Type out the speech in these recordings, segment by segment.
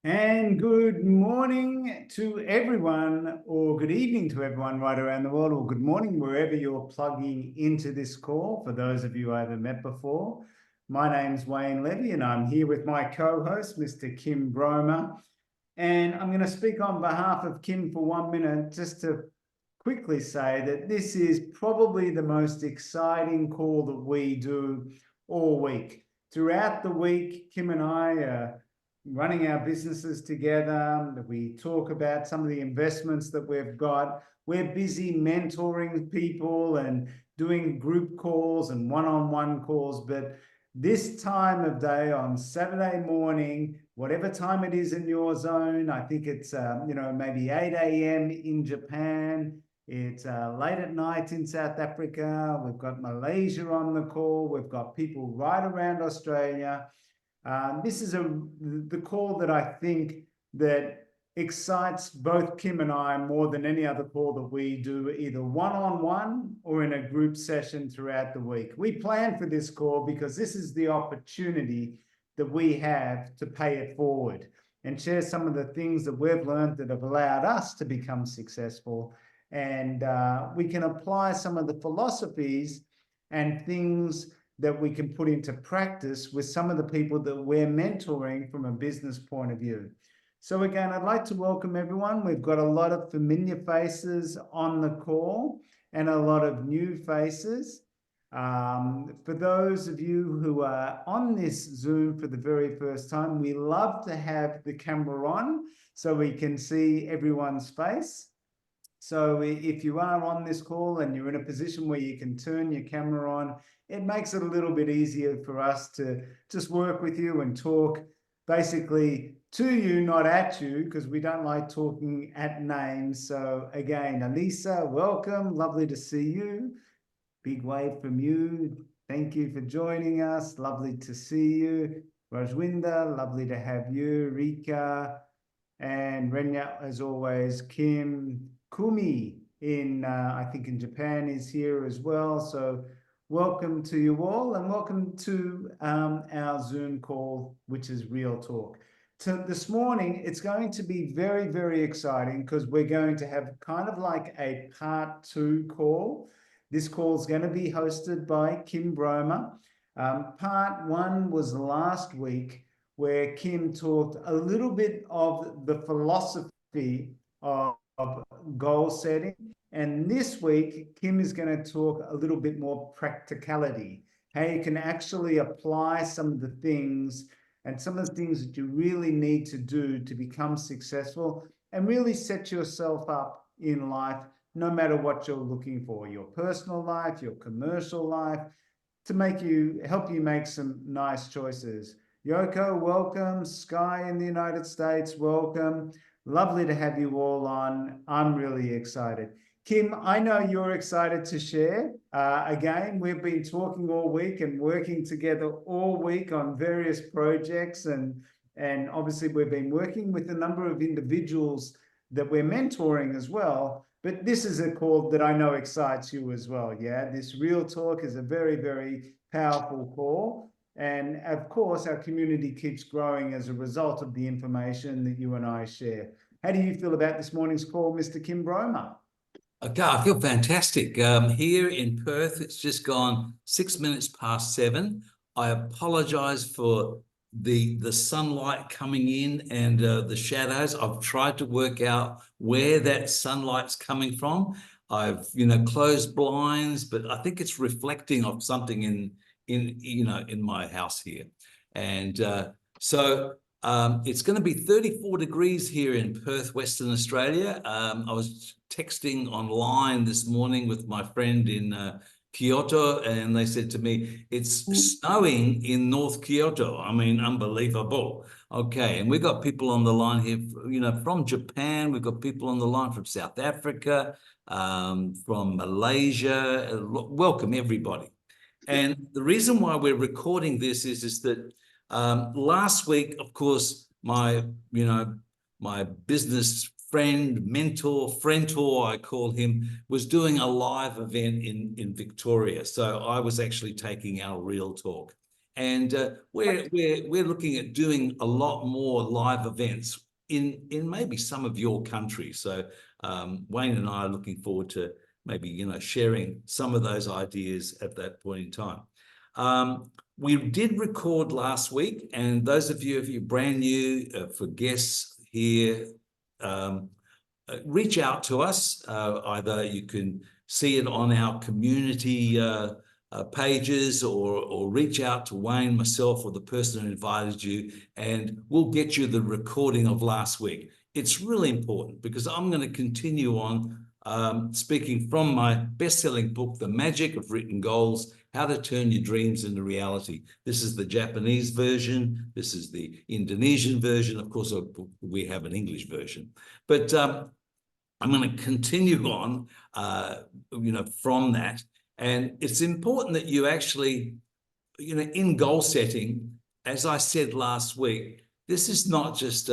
And good morning to everyone, or good evening to everyone right around the world, or good morning wherever you're plugging into this call. For those of you I haven't met before, my name's Wayne Levy, and I'm here with my co-host, Mr. Kim Broemer. And I'm going to speak on behalf of Kim for 1 minute, just to quickly say that this is probably the most exciting call that we do all week. Throughout the week, Kim and I are running our businesses together. We talk about some of the investments that we've got. We're busy mentoring people and doing group calls and one-on-one calls. But this time of day on Saturday morning, whatever time it is in your zone, I think it's maybe 8 a.m. in Japan. It's late at night in South Africa. We've got Malaysia on the call. We've got people right around Australia. This is the call that I think that excites both Kim and I more than any other call that we do, either one-on-one or in a group session throughout the week. We plan for this call because this is the opportunity that we have to pay it forward and share some of the things that we've learned that have allowed us to become successful. And we can apply some of the philosophies and things that we can put into practice with some of the people that we're mentoring from a business point of view. So again, I'd like to welcome everyone. We've got a lot of familiar faces on the call and a lot of new faces. For those of you who are on this Zoom for the very first time, we love to have the camera on so we can see everyone's face. So if you are on this call and you're in a position where you can turn your camera on, it makes it a little bit easier for us to just work with you and talk basically to you, not at you, because we don't like talking at names. So again, Alisa, welcome. Lovely to see you. Big wave from you. Thank you for joining us. Lovely to see you. Rajwinder, lovely to have you. Rika and Renya, as always. Kim, Kumi I think in Japan is here as well. So welcome to you all, and welcome to our Zoom call, which is Real Talk. So this morning, it's going to be very, very exciting because we're going to have kind of like a part 2 call. This call is going to be hosted by Kim Broemer. Part 1 was last week, where Kim talked a little bit of the philosophy of goal setting. And this week, Kim is going to talk a little bit more practicality, how you can actually apply some of the things and some of the things that you really need to do to become successful and really set yourself up in life, no matter what you're looking for, your personal life, your commercial life, to help you make some nice choices. Yoko, welcome. Sky in the United States, welcome. Lovely to have you all on. I'm really excited. Kim, I know you're excited to share. Again, we've been talking all week and working together all week on various projects. And obviously, we've been working with a number of individuals that we're mentoring as well. But this is a call that I know excites you as well. Yeah, this Real Talk is a very, very powerful call. And of course, our community keeps growing as a result of the information that you and I share. How do you feel about this morning's call, Mr. Kim Broemer? Okay, I feel fantastic. Here in Perth, it's just gone 6 minutes past 7. I apologize for the sunlight coming in and the shadows. I've tried to work out where that sunlight's coming from. I've closed blinds, but I think it's reflecting off something in my house here. And so it's going to be 34 degrees here in Perth, Western Australia. I was texting online this morning with my friend in Kyoto, and they said to me, it's snowing in North Kyoto. I mean, unbelievable. Okay, and we've got people on the line here, from Japan. We've got people on the line from South Africa, from Malaysia. Welcome, everybody. And the reason why we're recording this is that last week, of course, my business friend, mentor, frientor, I call him, was doing a live event in Victoria. So I was actually taking our Real Talk. And we're looking at doing a lot more live events in maybe some of your countries. So Wayne and I are looking forward to maybe sharing some of those ideas at that point in time. We did record last week, and those of you, if you're brand new, for guests here, reach out to us. Either you can see it on our community pages, or reach out to Wayne, myself, or the person who invited you, and we'll get you the recording of last week. It's really important because I'm going to continue on speaking from my best-selling book, The Magic of Written Goals, How to Turn Your Dreams into Reality. This is the Japanese version. This is the Indonesian version. Of course, we have an English version. But I'm going to continue on, from that. And it's important that you actually, in goal setting, as I said last week, this is not just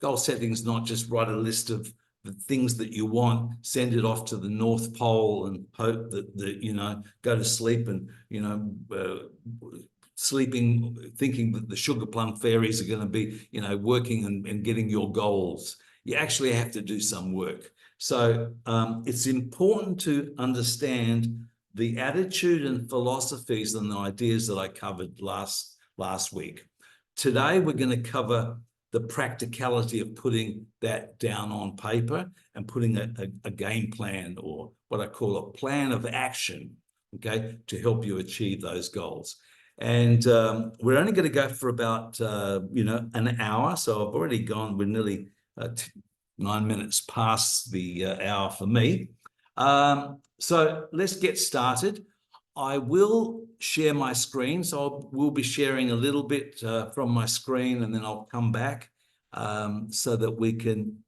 goal setting is not just write a list of the things that you want, send it off to the North Pole and hope that go to sleep and, sleeping, thinking that the sugar plum fairies are going to be, working and getting your goals. You actually have to do some work. So it's important to understand the attitude and philosophies and the ideas that I covered last week. Today, we're going to cover the practicality of putting that down on paper and putting a game plan, or what I call a plan of action, okay, to help you achieve those goals. And we're only going to go for about, an hour. So I've already gone, we're nearly 9 minutes past the hour for me. So let's get started. I will share my screen. So we'll be sharing a little bit from my screen, and then I'll come back so that we can.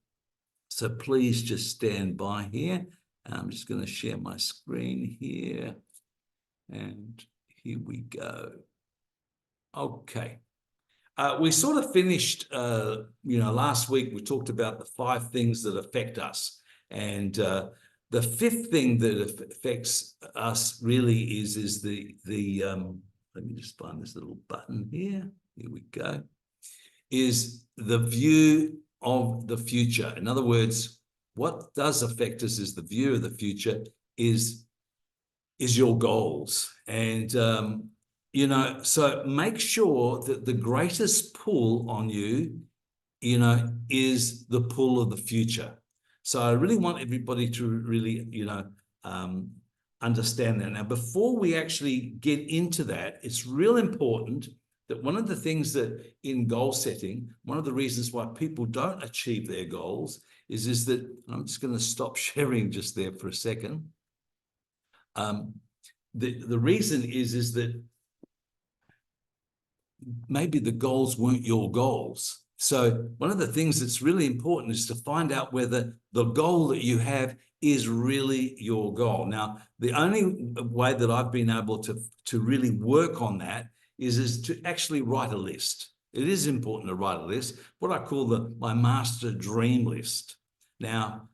So please just stand by here. I'm just going to share my screen here. And here we go. Okay. We sort of finished, last week we talked about the 5 things that affect us. And the 5th thing that affects us really is the let me just find this little button here. Here we go. Is the view of the future. In other words, what does affect us is the view of the future is your goals. And so make sure that the greatest pull on you, is the pull of the future. So I really want everybody to really, understand that. Now, before we actually get into that, it's real important that one of the things that in goal setting, one of the reasons why people don't achieve their goals is that, I'm just going to stop sharing just there for a second. The reason is that maybe the goals weren't your goals. So one of the things that's really important is to find out whether the goal that you have is really your goal. Now, the only way that I've been able to really work on that is to actually write a list. It is important to write a list, what I call my master dream list. Now,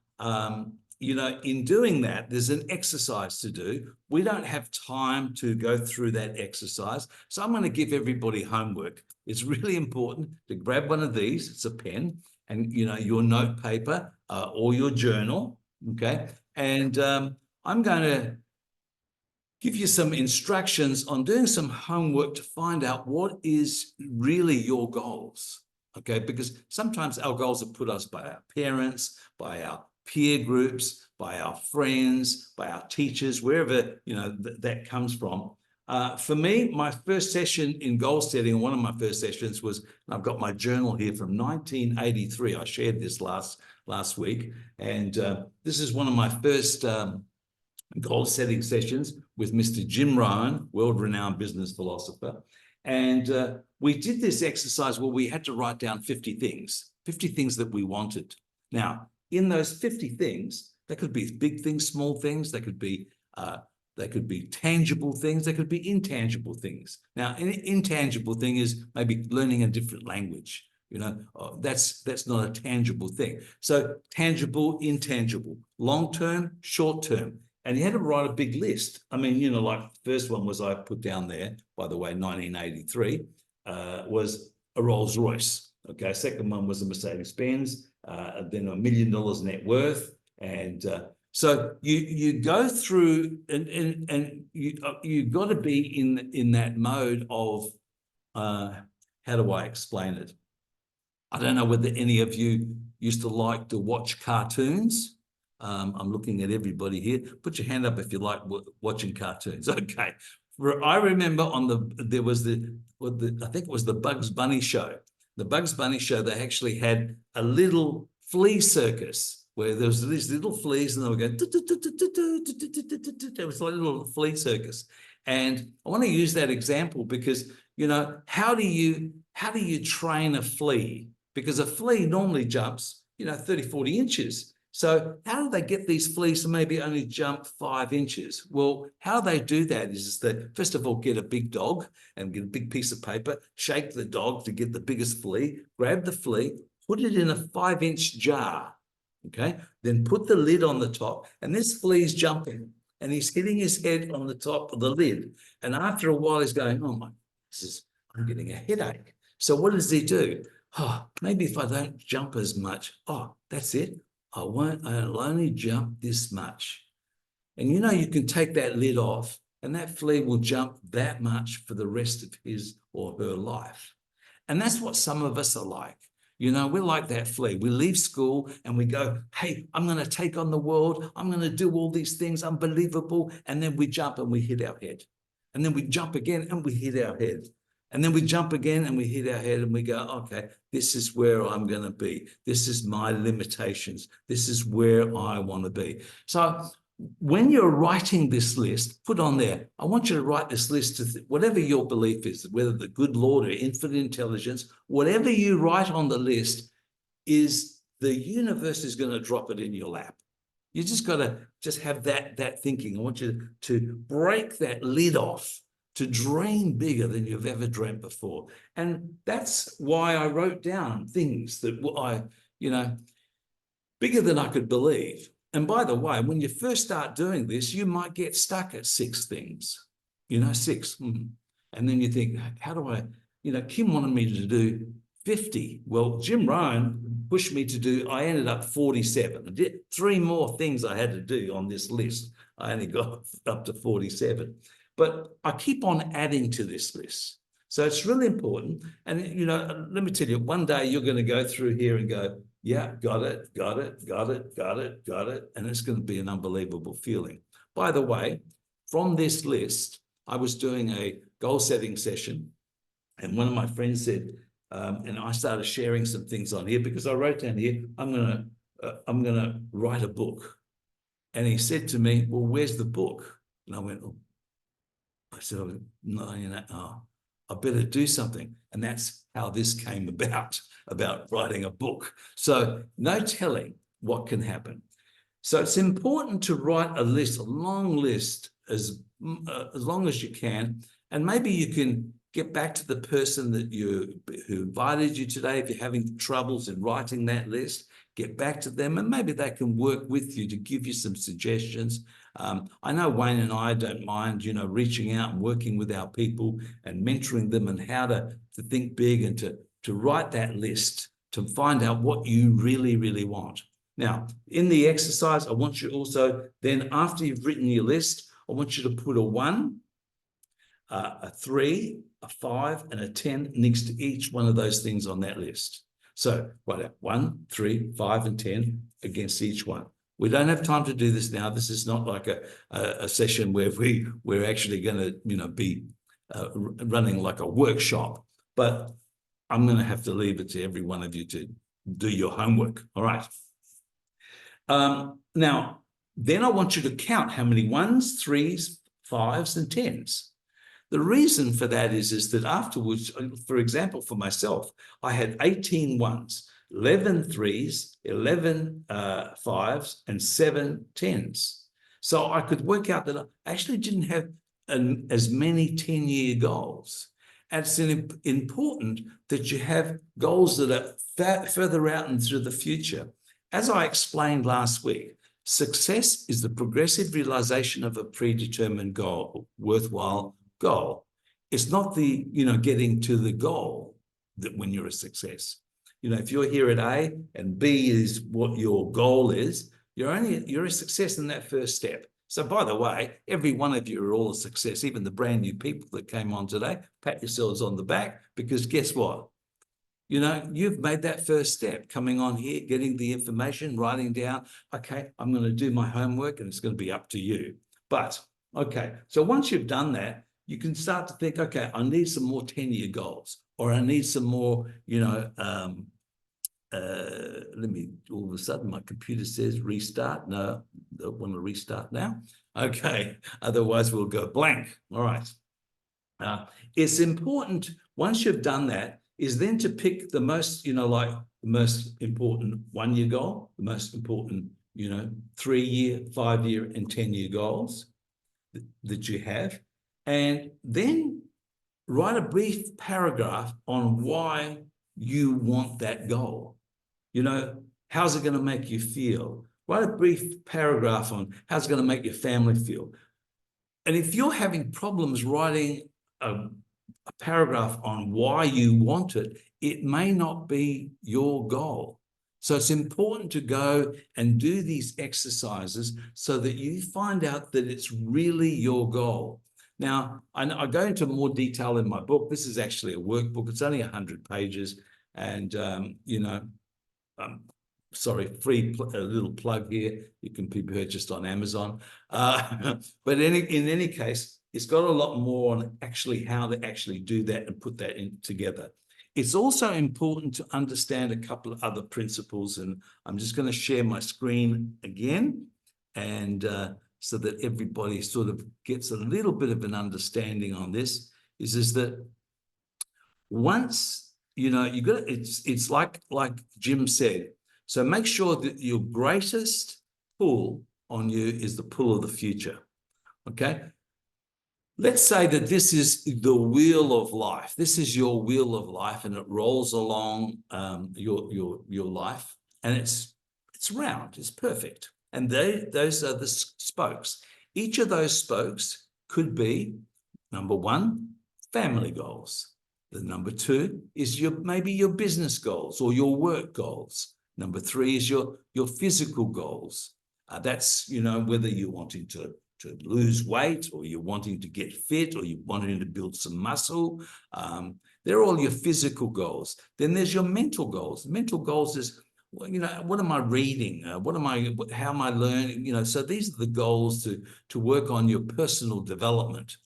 in doing that, there's an exercise to do. We don't have time to go through that exercise. So I'm going to give everybody homework. It's really important to grab one of these. It's a pen and, your note paper or your journal. Okay. And I'm going to give you some instructions on doing some homework to find out what is really your goals. Okay. Because sometimes our goals are put us by our parents, by our peer groups, by our friends, by our teachers, wherever that comes from. For me, my first session in goal setting, one of my first sessions was, I've got my journal here from 1983. I shared this last week, and this is one of my first goal setting sessions with Mr. Jim Rohn, world-renowned business philosopher. And we did this exercise where we had to write down 50 things that we wanted. Now, in those 50 things, they could be big things, small things, they could be tangible things, they could be intangible things. Now, an intangible thing is maybe learning a different language. That's not a tangible thing. So tangible, intangible, long-term, short-term. And he had to write a big list. I mean, you know, like the first one was I put down there, by the way, 1983, was a Rolls Royce. Okay, second one was a Mercedes-Benz, then $1 million net worth. And so you go through and you've got to be in that mode of how do I explain it? I don't know whether any of you used to like to watch cartoons. I'm looking at everybody here. Put your hand up if you like watching cartoons. Okay. I remember there was I think it was the Bugs Bunny show. The Bugs Bunny show, they actually had a little flea circus where there was these little fleas and they were going, it was like a little flea circus. And I want to use that example because, you know, how do you train a flea? Because a flea normally jumps, you know, 30, 40 inches. So how do they get these fleas to maybe only jump 5 inches? Well, how they do that is that, first of all, get a big dog and get a big piece of paper, shake the dog to get the biggest flea, grab the flea, put it in a 5-inch jar, okay? Then put the lid on the top, and this flea's jumping, and he's hitting his head on the top of the lid. And after a while, he's going, oh my, I'm getting a headache. So what does he do? Oh, maybe if I don't jump as much, oh, that's it. I'll only jump this much. And you know, you can take that lid off and that flea will jump that much for the rest of his or her life. And that's what some of us are like. You know, we're like that flea. We leave school and we go, hey, I'm going to take on the world. I'm going to do all these things unbelievable. And then we jump and we hit our head. And then we jump again and we hit our head. And then we jump again and we hit our head and we go, okay, this is where I'm going to be. This is my limitations. This is where I want to be. So when you're writing this list, put on there, I want you to write this list to whatever your belief is, whether the good Lord or infinite intelligence, whatever you write on the list is the universe is going to drop it in your lap. You just got to just have that thinking. I want you to break that lid off, to dream bigger than you've ever dreamt before. And that's why I wrote down things that bigger than I could believe. And by the way, when you first start doing this, you might get stuck at 6 things, 6. And then you think, how do I, Kim wanted me to do 50. Well, Jim Rohn pushed me to do, I ended up 47. I did 3 more things I had to do on this list. I only got up to 47. But I keep on adding to this list. So it's really important. And, let me tell you, one day you're going to go through here and go, yeah, got it. And it's going to be an unbelievable feeling. By the way, from this list, I was doing a goal setting session. And one of my friends said, and I started sharing some things on here because I wrote down here, I'm going to write a book. And he said to me, well, where's the book? And I went, oh. I said, no, I better do something. And that's how this came about writing a book. So no telling what can happen. So it's important to write a list, a long list, as long as you can. And maybe you can get back to the person who invited you today. If you're having troubles in writing that list, get back to them and maybe they can work with you to give you some suggestions. I know Wayne and I don't mind, reaching out and working with our people and mentoring them and how to think big and to write that list to find out what you really, really want. Now, in the exercise, I want you also, then after you've written your list, I want you to put a 1, a 3, a 5, and a 10 next to each one of those things on that list. So write out 1, 3, 5, and 10 against each one. We don't have time to do this now. This is not like a session where we're actually going to, be running like a workshop. But I'm going to have to leave it to every one of you to do your homework. All right. Now, then I want you to count how many 1s, 3s, 5s, and 10s. The reason for that is that afterwards, for example, for myself, I had 18 1s, 11 3s, 11 5s, and 7 10s. So I could work out that I actually didn't have as many 10-year goals. And it's important that you have goals that are further out into the future. As I explained last week, Success is the progressive realization of a predetermined goal, worthwhile goal. It's not the, getting to the goal that when you're a success. If you're here at A and B is what your goal is, you're a success in that first step. So by the way, every one of you are all a success, even the brand new people that came on today. Pat yourselves on the back, because guess what? You've made that first step, coming on here, getting the information, writing down, okay, I'm going to do my homework and it's going to be up to you. But, okay, so once you've done that, you can start to think, okay, I need some more 10-year goals, or I need some more, let me, all of a sudden my computer says restart. No, don't want to restart now. Okay, otherwise we'll go blank. All right. It's important, once you've done that, is then to pick the most, like the most important 1-year goal, the most important, 3-year, 5-year, and 10-year goals that you have, and then write a brief paragraph on why you want that goal. How's it going to make you feel? Write a brief paragraph on how's it going to make your family feel. And if you're having problems writing a paragraph on why you want it, it may not be your goal. So it's important to go and do these exercises so that you find out that it's really your goal. Now, I go into more detail in my book. This is actually a workbook. It's only 100 pages. And, sorry, a little plug here. You can be purchased on Amazon. But in any case, it's got a lot more on actually how to actually do that and put that in together. It's also important to understand a couple of other principles, and I'm just going to share my screen again, and so that everybody sort of gets a little bit of an understanding on this, is that once, you got it's like Jim said, so make sure that your greatest pull on you is the pull of the future, okay? Let's say that this is the wheel of life. This is your wheel of life, and it rolls along your life, and it's round, it's perfect. And those are the spokes. Each of those spokes could be, number one, family goals. The number two is maybe your business goals or your work goals. Number three is your physical goals. That's, whether you're wanting to lose weight, or you're wanting to get fit, or you're wanting to build some muscle. They're all your physical goals. Then there's your mental goals. Mental goals is, well, what am I reading? How am I learning? So these are the goals to work on your personal development.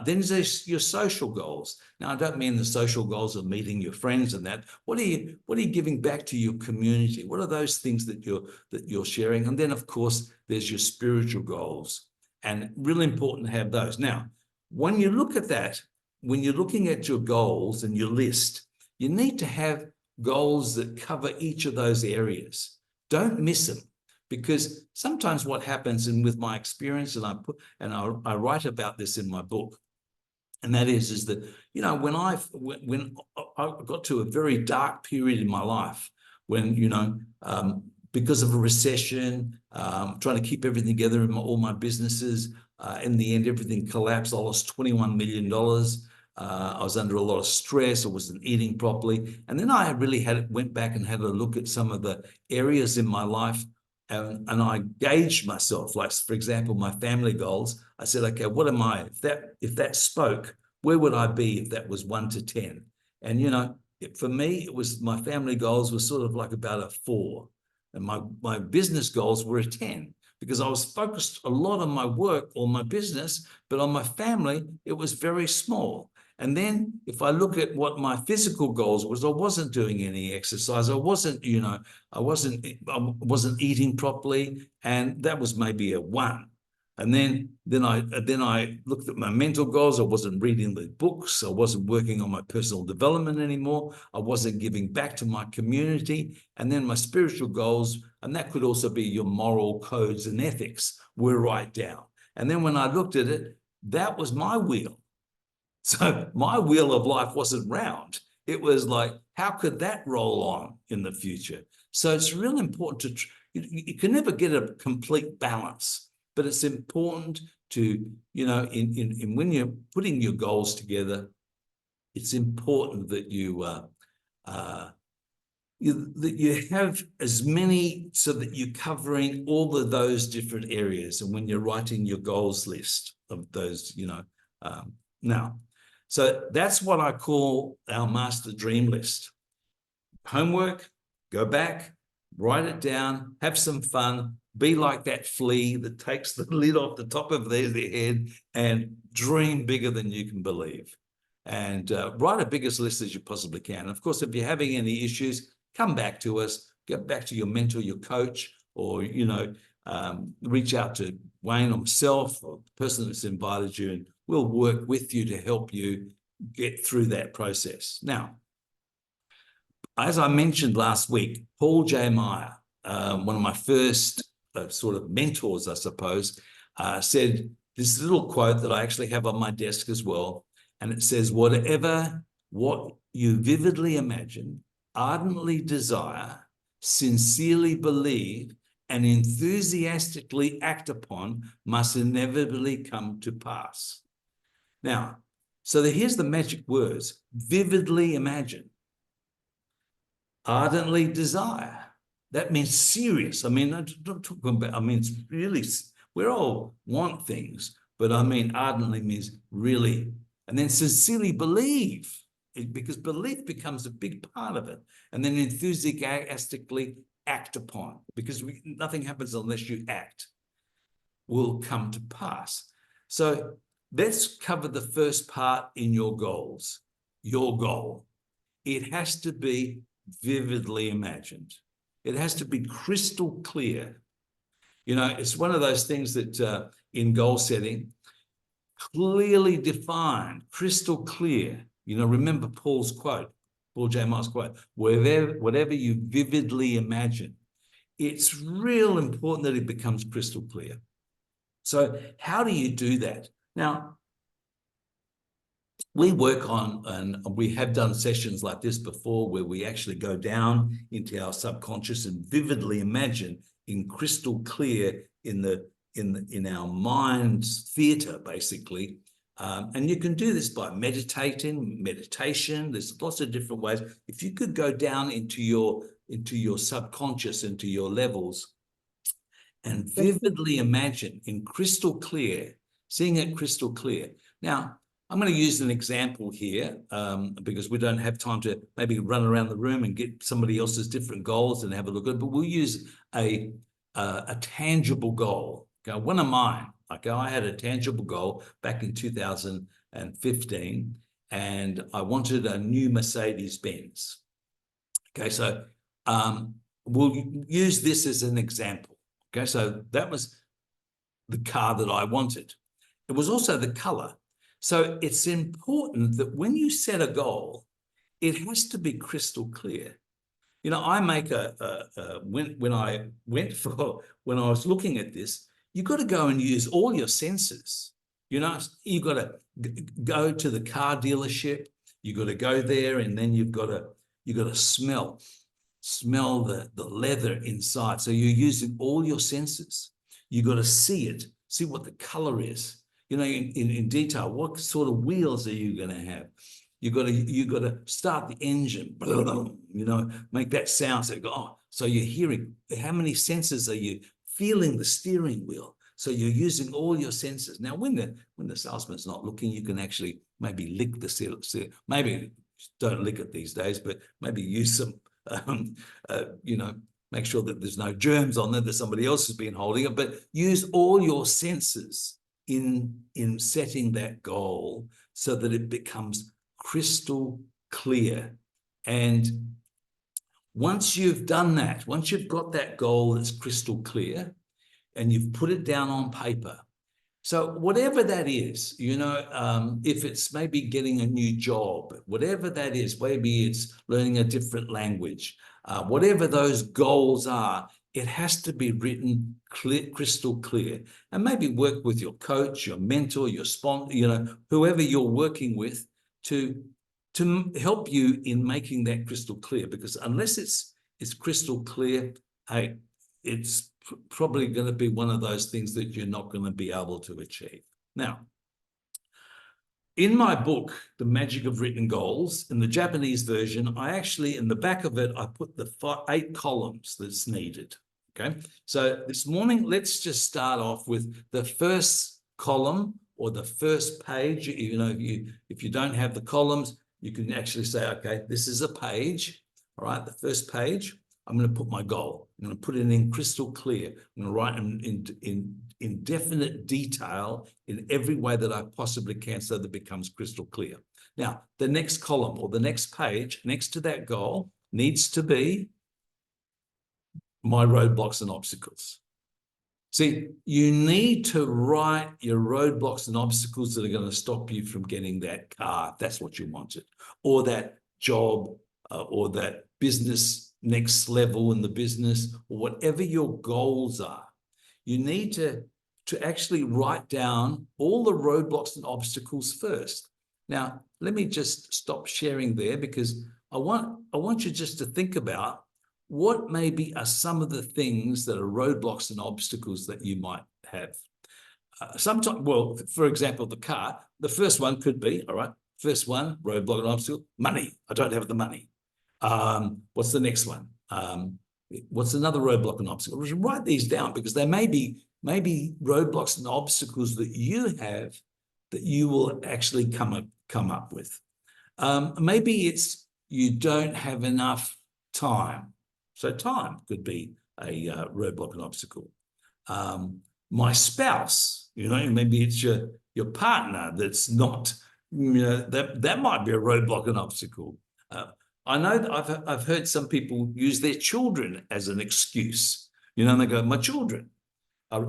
Then there's your social goals. Now, I don't mean the social goals of meeting your friends and that. What are you giving back to your community? What are those things that you're sharing? And then, of course, there's your spiritual goals, and really important to have those. Now, when you look at that, when you're looking at your goals and your list, you need to have goals that cover each of those areas. Don't miss them. Because sometimes what happens, and with my experience, and I write about this in my book, and that is that, when I got to a very dark period in my life, when, because of a recession, trying to keep everything together in all my businesses, in the end, everything collapsed. I lost $21 million. I was under a lot of stress. I wasn't eating properly. And then I really went back and had a look at some of the areas in my life. And I gauged myself, like, for example, my family goals. I said, okay, what am I? If that spoke, where would I be if that was 1 to 10? And, for me, it was, my family goals were sort of like about a 4. And my business goals were a 10, because I was focused a lot on my work or my business, but on my family, it was very small. And then if I look at what my physical goals was, I wasn't doing any exercise. I wasn't eating properly. And that was maybe a 1. And then I looked at my mental goals. I wasn't reading the books. I wasn't working on my personal development anymore. I wasn't giving back to my community. And then my spiritual goals, and that could also be your moral codes and ethics, were right down. And then when I looked at it, that was my wheel. So my wheel of life wasn't round. It was like, how could that roll on in the future? So it's really important you can never get a complete balance, but it's important to, you know, in when you're putting your goals together, it's important that that you have as many so that you're covering all of those different areas. And when you're writing your goals list of those, you know, now, so that's what I call our master dream list. Homework, go back, write it down, have some fun, be like that flea that takes the lid off the top of their head and dream bigger than you can believe. And write a biggest list as you possibly can. Of course, if you're having any issues, come back to us, get back to your mentor, your coach, or, you know, reach out to Wayne or myself or the person that's invited you, and we'll work with you to help you get through that process. Now, as I mentioned last week, Paul J. Meyer, one of my first sort of mentors, I suppose, said this little quote that I actually have on my desk as well. And it says, what you vividly imagine, ardently desire, sincerely believe, and enthusiastically act upon must inevitably come to pass. Now, so here's the magic words: vividly imagine, ardently desire. That means serious. I mean, I'm not talking about, I mean, it's really, we all want things, but I mean, ardently means really. And then sincerely believe, because belief becomes a big part of it. And then enthusiastically act upon, because nothing happens unless you act, will come to pass. So let's cover the first part in your goals. Your goal. It has to be vividly imagined. It has to be crystal clear. You know, it's one of those things that in goal setting, clearly defined, crystal clear. You know, remember Paul's quote, Paul J. Meyer's quote, whatever you vividly imagine, it's real important that it becomes crystal clear. So how do you do that? Now, we work on, and we have done sessions like this before, where we actually go down into our subconscious and vividly imagine in crystal clear in our mind's theater, basically. And you can do this by meditation. There's lots of different ways. If you could go down into your subconscious, into your levels, and vividly imagine in crystal clear, seeing it crystal clear. Now, I'm going to use an example here because we don't have time to maybe run around the room and get somebody else's different goals and have a look at it, but we'll use a tangible goal. Okay, one of mine. Okay, I had a tangible goal back in 2015, and I wanted a new Mercedes-Benz. Okay, so we'll use this as an example. Okay, so that was the car that I wanted. It was also the color. So it's important that when you set a goal, it has to be crystal clear. You know, I make when I was looking at this, you've got to go and use all your senses. You know, you've got to go to the car dealership. You've got to go there, and then you've got to smell the leather inside. So you're using all your senses. You've got to see it, see what the color is. You know, in detail, what sort of wheels are you going to have? You got to start the engine, you know, make that sound. So, so you're hearing. How many senses are you feeling the steering wheel? So you're using all your senses. Now, when the salesman's not looking, you can actually maybe lick the seal. Maybe don't lick it these days, but maybe use some, you know, make sure that there's no germs on there that somebody else has been holding it. But use all your senses in setting that goal so that it becomes crystal clear. And once you've done that, once you've got that goal that's crystal clear and you've put it down on paper, so whatever that is, you know, if it's maybe getting a new job, whatever that is, maybe it's learning a different language, whatever those goals are, it has to be written crystal clear. And maybe work with your coach, your mentor, your sponsor, you know, whoever you're working with to help you in making that crystal clear. Because unless it's crystal clear, hey, it's probably going to be one of those things that you're not going to be able to achieve. Now, in my book, The Magic of Written Goals, in the Japanese version, I actually, in the back of it, I put the 8 columns that's needed. Okay, so this morning, let's just start off with the first column or the first page. You know, if you don't have the columns, you can actually say, okay, this is a page. All right, the first page, I'm going to put my goal. I'm going to put it in crystal clear. I'm going to write in definite detail in every way that I possibly can so that it becomes crystal clear. Now, the next column or the next page next to that goal needs to be my roadblocks and obstacles. See, you need to write your roadblocks and obstacles that are going to stop you from getting that car, if that's what you wanted, or that job, or that business next level in the business, or whatever your goals are. You need to actually write down all the roadblocks and obstacles first. Now, let me just stop sharing there because I want you just to think about what maybe are some of the things that are roadblocks and obstacles that you might have. Sometimes, well, for example, the car, the first one could be, all right, first one, roadblock and obstacle, money. I don't have the money. What's the next one? What's another roadblock and obstacle? We should write these down because they may be roadblocks and obstacles that you have that you will actually come up with. Maybe it's you don't have enough time. So time could be a roadblock and obstacle. My spouse, you know, maybe it's your partner that's not, you know, that might be a roadblock and obstacle. I know that I've heard some people use their children as an excuse, you know, and they go, my children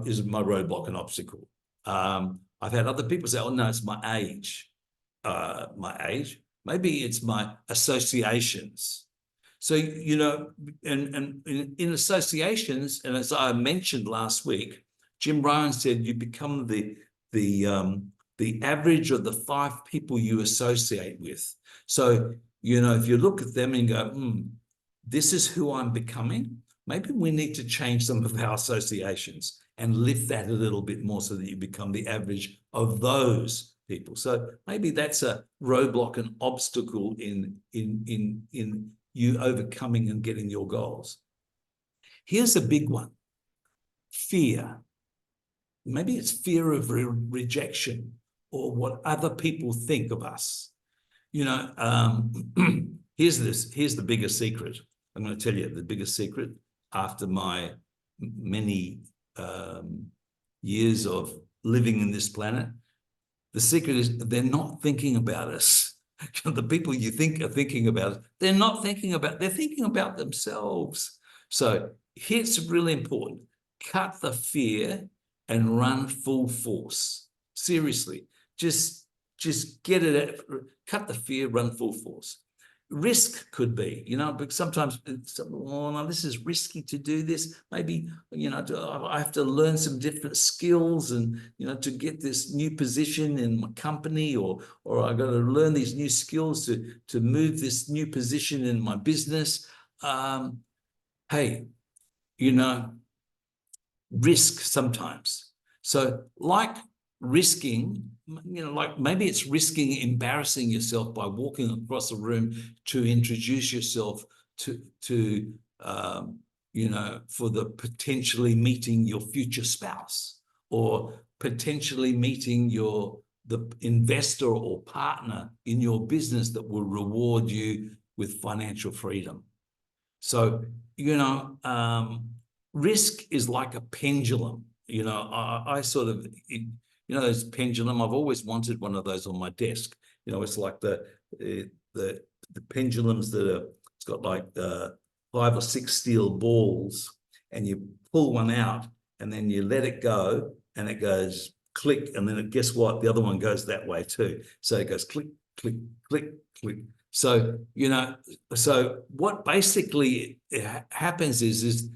is my roadblock and obstacle. I've had other people say, oh, no, it's my age. Maybe it's my associations. So, you know, and in associations, and as I mentioned last week, Jim Rohn said you become the average of the 5 people you associate with. So, you know, if you look at them and go, this is who I'm becoming, maybe we need to change some of our associations and lift that a little bit more so that you become the average of those people. So maybe that's a roadblock and obstacle in you overcoming and getting your goals. Here's a big one. Fear. Maybe it's fear of rejection or what other people think of us. You know, here's the biggest secret. I'm going to tell you the biggest secret after my many years of living in this planet. The secret is they're not thinking about us. The people you think are thinking about us, they're thinking about themselves. So here's really important. Cut the fear and run full force. Seriously, just get it, cut the fear, run full force. Risk could be, you know, but sometimes, oh no, this is risky to do this. Maybe, you know, I have to learn some different skills and, you know, to get this new position in my company, or I got to learn these new skills to move this new position in my business. Hey, you know, risk sometimes. So like risking, you know, like maybe it's risking embarrassing yourself by walking across a room to introduce yourself to you know, for the potentially meeting your future spouse, or potentially meeting the investor or partner in your business that will reward you with financial freedom. So, you know, risk is like a pendulum. You know, I sort of, you know, those pendulum, I've always wanted one of those on my desk. You know, it's like the pendulums that are, it's got like 5 or 6 steel balls, and you pull one out and then you let it go and it goes click, and then guess what? The other one goes that way too. So it goes click, click, click, click. So, you know, so what basically happens is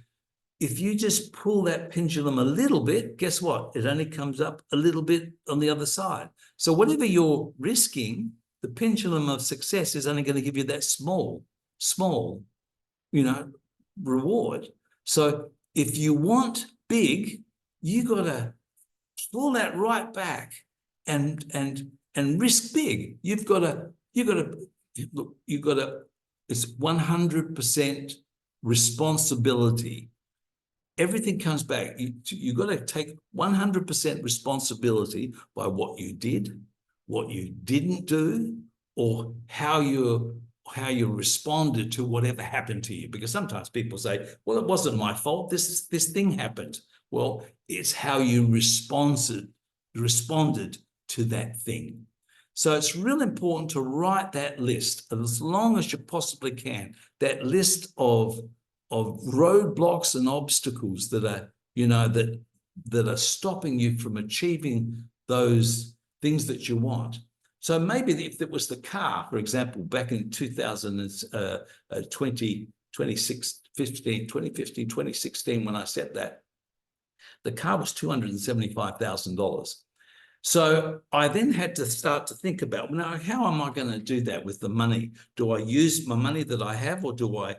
if you just pull that pendulum a little bit, guess what? It only comes up a little bit on the other side. So whatever you're risking, the pendulum of success is only going to give you that small, you know, reward. So if you want big, you got to pull that right back and risk big. You've got to, it's 100% responsibility. Everything comes back. You got to take 100% responsibility by what you did, what you didn't do, or how you responded to whatever happened to you. Because sometimes people say, well, it wasn't my fault. This thing happened. Well, it's how you responded to that thing. So it's real important to write that list as long as you possibly can. That list of roadblocks and obstacles that are, that are stopping you from achieving those things that you want. So maybe if it was the car, for example, back in 2016, when I set that, the car was $275,000. So I then had to start to think about, now, how am I going to do that with the money? Do I use my money that I have, or do I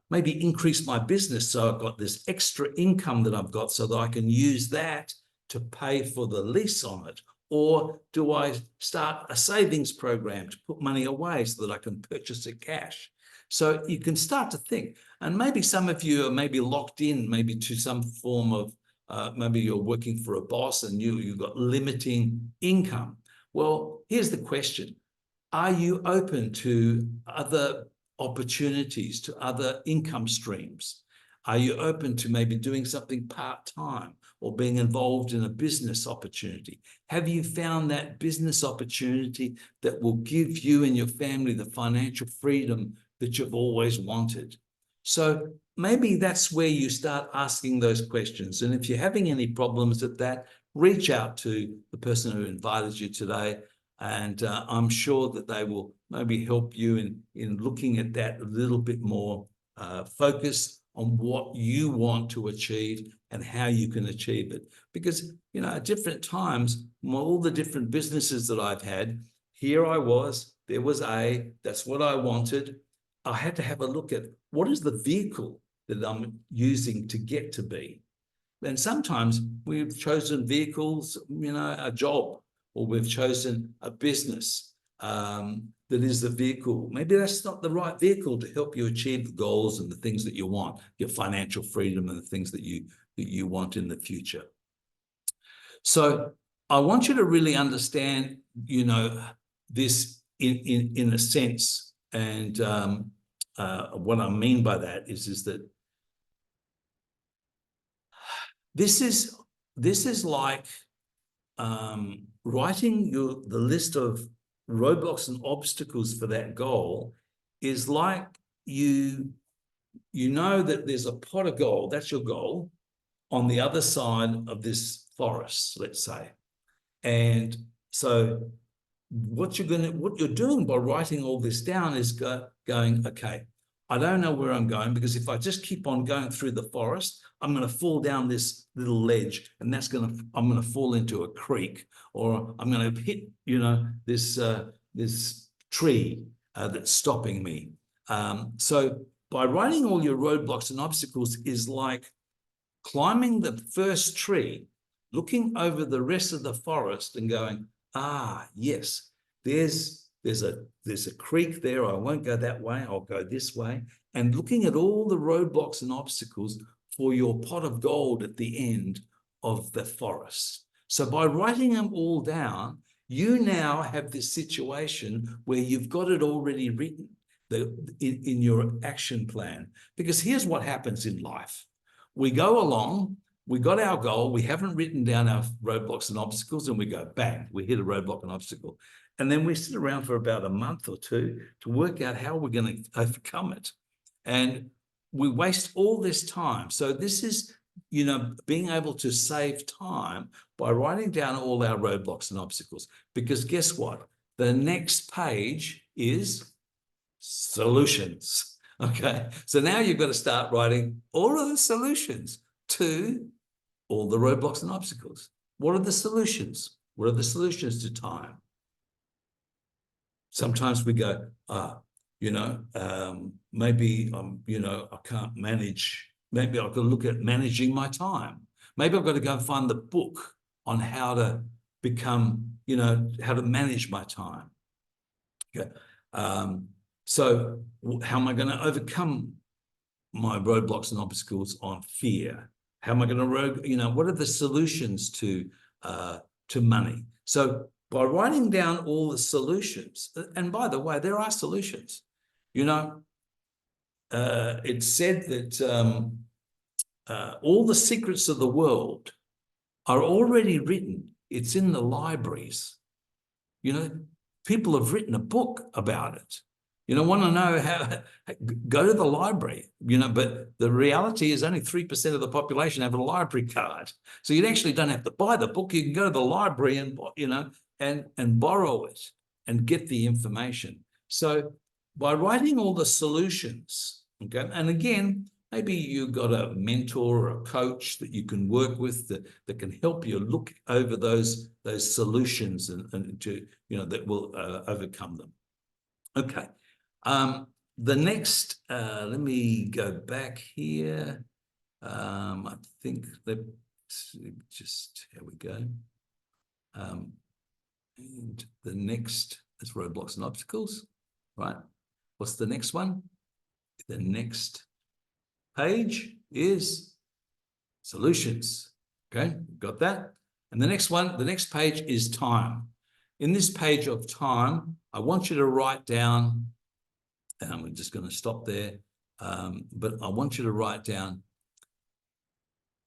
maybe increase my business so I've got this extra income that I've got so that I can use that to pay for the lease on it? Or do I start a savings program to put money away so that I can purchase it cash? So you can start to think, and maybe some of you are maybe locked in maybe to some form of, maybe you're working for a boss and you've got limiting income. Well, here's the question. Are you open to other opportunities, to other income streams? Are you open to maybe doing something part-time or being involved in a business opportunity? Have you found that business opportunity that will give you and your family the financial freedom that you've always wanted? So maybe that's where you start asking those questions. And if you're having any problems at that, reach out to the person who invited you today. And I'm sure that they will maybe help you in looking at that a little bit more focused on what you want to achieve and how you can achieve it. Because, at different times, all the different businesses that I've had, here I was, there was A, that's what I wanted. I had to have a look at what is the vehicle that I'm using to get to B. And sometimes we've chosen vehicles, a job, or we've chosen a business that is the vehicle. Maybe that's not the right vehicle to help you achieve the goals and the things that you want, your financial freedom and the things that you want in the future. So I want you to really understand, this in a sense. And what I mean by that is that this is like writing the list of roadblocks and obstacles for that goal is like you know that there's a pot of gold, that's your goal, on the other side of this forest, let's say. And so what you're doing by writing all this down is going, okay, I don't know where I'm going, because if I just keep on going through the forest, I'm going to fall down this little ledge, and I'm going to fall into a creek, or I'm going to hit, this tree that's stopping me. So by writing all your roadblocks and obstacles is like climbing the first tree, looking over the rest of the forest and going, yes, there's a creek there. I won't go that way. I'll go this way. And looking at all the roadblocks and obstacles for your pot of gold at the end of the forest. So by writing them all down, you now have this situation where you've got it already written in your action plan. Because here's what happens in life. We go along, we got our goal, we haven't written down our roadblocks and obstacles, and we go, bang, we hit a roadblock and obstacle. And then we sit around for about a month or two to work out how we're going to overcome it. And we waste all this time. So this is, being able to save time by writing down all our roadblocks and obstacles. Because guess what? The next page is solutions. Okay. So now you've got to start writing all of the solutions to all the roadblocks and obstacles. What are the solutions? What are the solutions to time? Sometimes we go, Maybe I can't manage. Maybe I've got to look at managing my time. Maybe I've got to go and find the book on how to become, how to manage my time. Okay. So how am I going to overcome my roadblocks and obstacles on fear? How am I going to, what are the solutions to money? So by writing down all the solutions, and by the way, there are solutions. It's said that all the secrets of the world are already written. It's in the libraries. People have written a book about it. Want to know how, go to the library, but the reality is only 3% of the population have a library card. So you actually don't have to buy the book. You can go to the library and, and borrow it and get the information. So by writing all the solutions, okay, and again, maybe you've got a mentor or a coach that you can work with that can help you look over those solutions and to, that will overcome them. Okay. The next, let me go back here. I think that just, here we go. And the next is roadblocks and obstacles, right? What's the next one? The next page is solutions. Okay, got that? And the next one, the next page is time. In this page of time, I want you to write down, and I'm just going to stop there, but I want you to write down,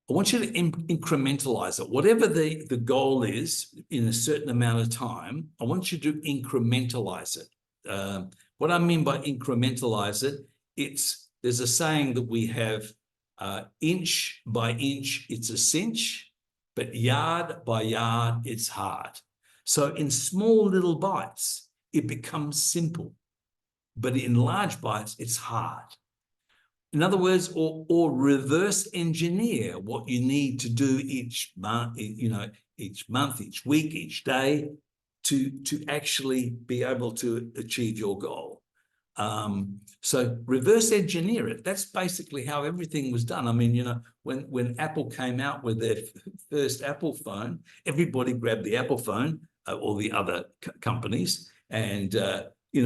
I want you to incrementalize it. Whatever the goal is in a certain amount of time, I want you to incrementalize it. What I mean by incrementalize it, there's a saying that we have, inch by inch, it's a cinch, but yard by yard, it's hard. So in small little bites, it becomes simple, but in large bites, it's hard. In other words, or reverse engineer what you need to do each month, each month, each week, each day to actually be able to achieve your goal. So reverse engineer it. That's basically how everything was done. I mean, when Apple came out with their first Apple phone, everybody grabbed the Apple phone, or the other companies, and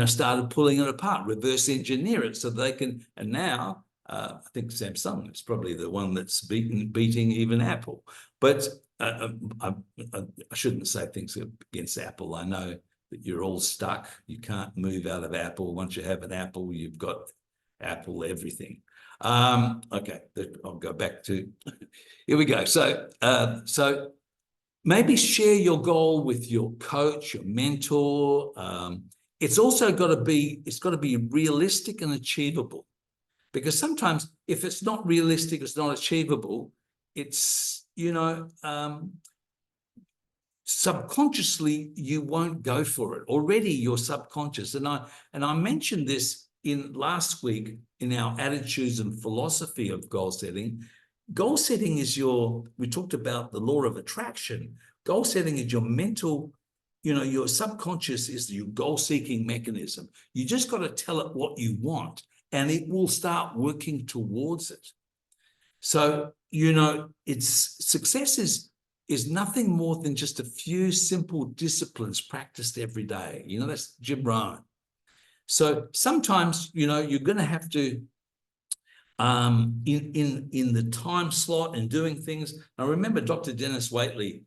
started pulling it apart, reverse engineer it so they can. And now I think Samsung is probably the one that's beating even Apple. But I shouldn't say things against Apple. I know that you're all stuck. You can't move out of Apple. Once you have an Apple, you've got Apple everything. Okay, I'll go back to, here we go. So, maybe share your goal with your coach, your mentor. It's also got to be realistic and achievable, because sometimes if it's not realistic, it's not achievable, it's, subconsciously you won't go for it. Already you're subconscious. And I mentioned this in last week in our attitudes and philosophy of goal setting. Goal setting is we talked about the law of attraction. Goal setting is your mental, your subconscious is your goal-seeking mechanism. You just got to tell it what you want, and it will start working towards it. So, success is nothing more than just a few simple disciplines practiced every day. That's Jim Rohn. So sometimes, you're going to have to, in the time slot and doing things. I remember Dr. Dennis Waitley,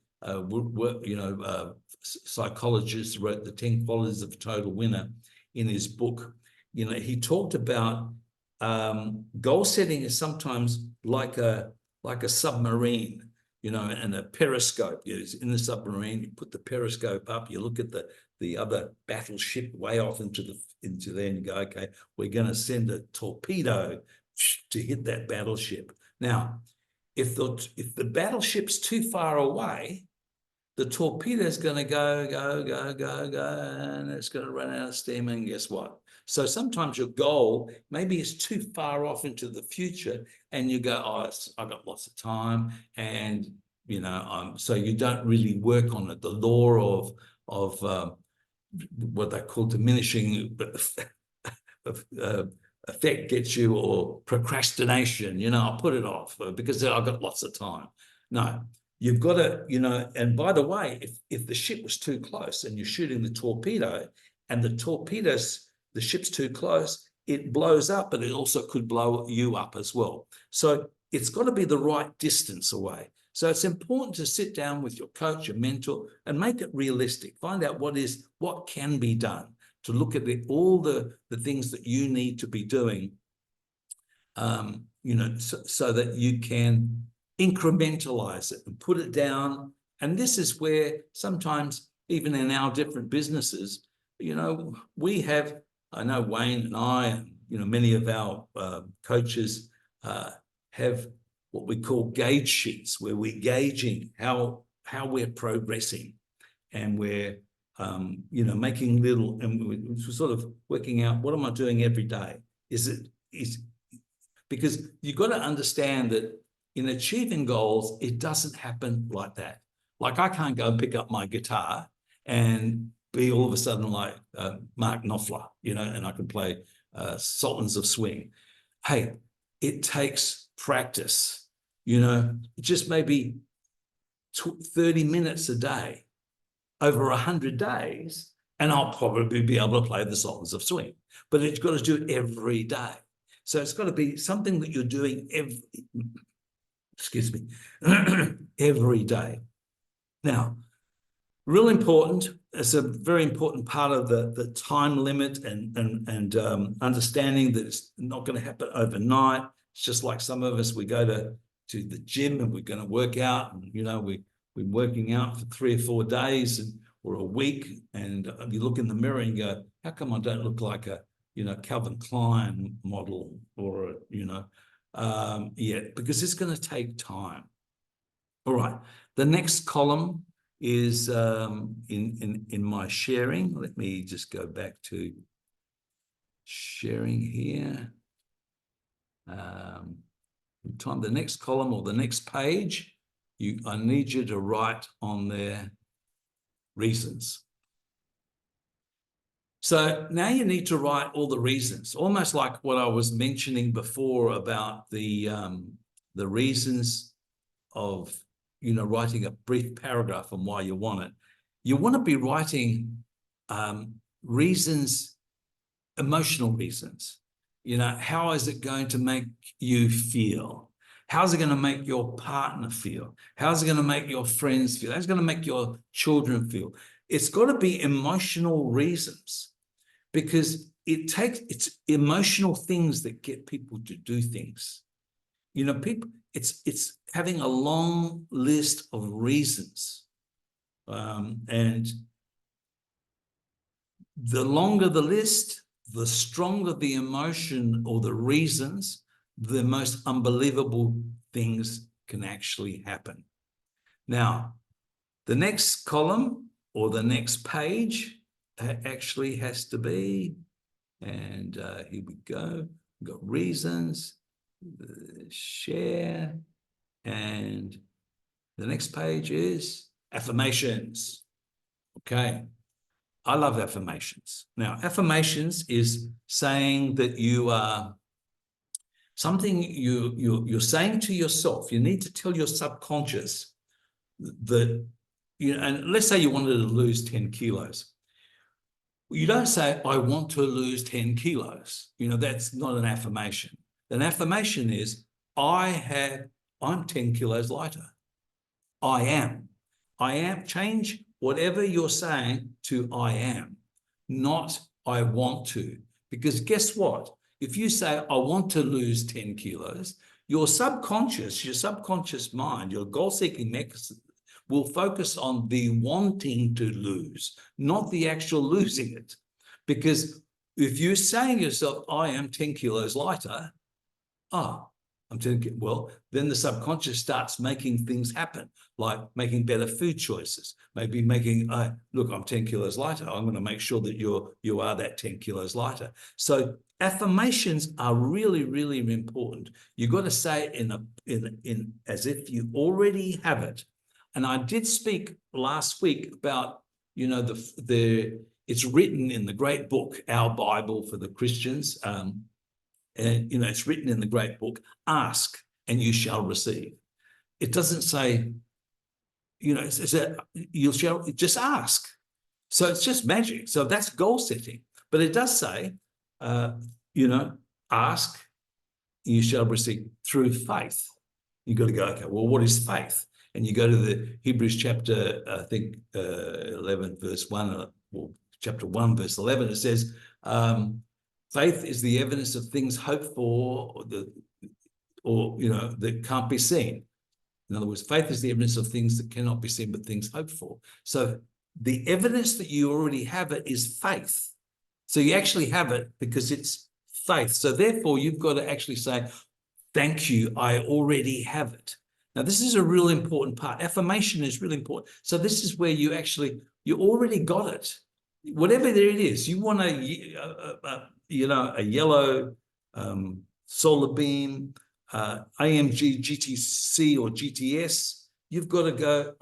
psychologist, wrote The 10 Qualities of a Total Winner in his book. He talked about goal setting is sometimes like a submarine, and a periscope is in the submarine. You put the periscope up, you look at the other battleship way off into there, and you go, okay, we're going to send a torpedo to hit that battleship. Now, if the battleship's too far away, the torpedo is going to go, and it's going to run out of steam, and guess what? So sometimes your goal maybe is too far off into the future, and you go, oh, I've got lots of time, and so you don't really work on it. The law of what they call diminishing effect gets you, or procrastination, I'll put it off because I've got lots of time. No, you've got to, and by the way, if the ship was too close and you're shooting the torpedo and the ship's too close, it blows up, but it also could blow you up as well. So it's got to be the right distance away. So it's important to sit down with your coach, your mentor, and make it realistic. Find out what can be done, to look at all the things that you need to be doing, so that you can incrementalize it and put it down. And this is where sometimes, even in our different businesses, we have, I know Wayne and I, and many of our coaches have what we call gauge sheets, where we're gauging how we're progressing, and we're making little, and we're sort of working out, what am I doing every day? Because you've got to understand that in achieving goals, it doesn't happen like that. Like, I can't go and pick up my guitar and be all of a sudden like Mark Knopfler, and I can play Sultans of Swing. Hey, it takes practice, just maybe 30 minutes a day over 100 days, and I'll probably be able to play the Sultans of Swing. But it's got to do it every day. So it's got to be something that you're doing every day. Now, real important, it's a very important part of the time limit and understanding that it's not going to happen overnight. It's just like some of us, we go to the gym and we're going to work out, and we're working out for 3 or 4 days or a week, and you look in the mirror and you go, how come I don't look like a Calvin Klein model, or because it's going to take time. All right, the next column is in my sharing. Let me just go back to sharing here. The next column, or the next page, I need you to write on there reasons. So now you need to write all the reasons, almost like what I was mentioning before about the reasons of writing a brief paragraph on why you want it. You want to be writing reasons, emotional reasons. How is it going to make you feel? How's it going to make your partner feel? How's it going to make your friends feel? How's it going to make your children feel? It's got to be emotional reasons, because it's emotional things that get people to do things. People, it's having a long list of reasons. And the longer the list, the stronger the emotion or the reasons, the most unbelievable things can actually happen. Now, the next column or the next page actually has to be, and here we go, we've got reasons, share, and the next page is affirmations. Okay. I love affirmations. Now, affirmations is saying that you are something you're saying to yourself. You need to tell your subconscious that, and let's say you wanted to lose 10 kilos. You don't say, I want to lose 10 kilos. That's not an affirmation. An affirmation is, I'm 10 kilos lighter. I am. Change whatever you're saying to I am, not I want to. Because guess what? If you say, I want to lose 10 kilos, your subconscious mind, your goal-seeking mechanism will focus on the wanting to lose, not the actual losing it. Because if you're saying to yourself, I am 10 kilos lighter, I'm 10, well, then the subconscious starts making things happen, like making better food choices, maybe making, look, I'm 10 kilos lighter. I'm going to make sure that you are that 10 kilos lighter. So affirmations are really, really important. You've got to say it in as if you already have it. And I did speak last week about, the it's written in the great book, our Bible for the Christians. And, you know, it's written in the great book, ask and you shall receive. It doesn't say, you know, it's you shall just ask. So it's just magic. So that's goal setting. But it does say, you know, ask, you shall receive through faith. You've got to go, okay, well, what is faith? And you go to the Hebrews chapter, I think, 11, verse 1, or chapter 1, verse 11, it says, faith is the evidence of things hoped for, or you know, that can't be seen. In other words, faith is the evidence of things that cannot be seen, but things hoped for. So the evidence that you already have it is faith. So you actually have it because it's faith. So therefore, you've got to actually say, thank you, I already have it. Now, this is a real important part. Affirmation is really important. So this is where you already got it. Whatever there it is, you want you know, a yellow solar beam, AMG GTC or GTS, you've got to go,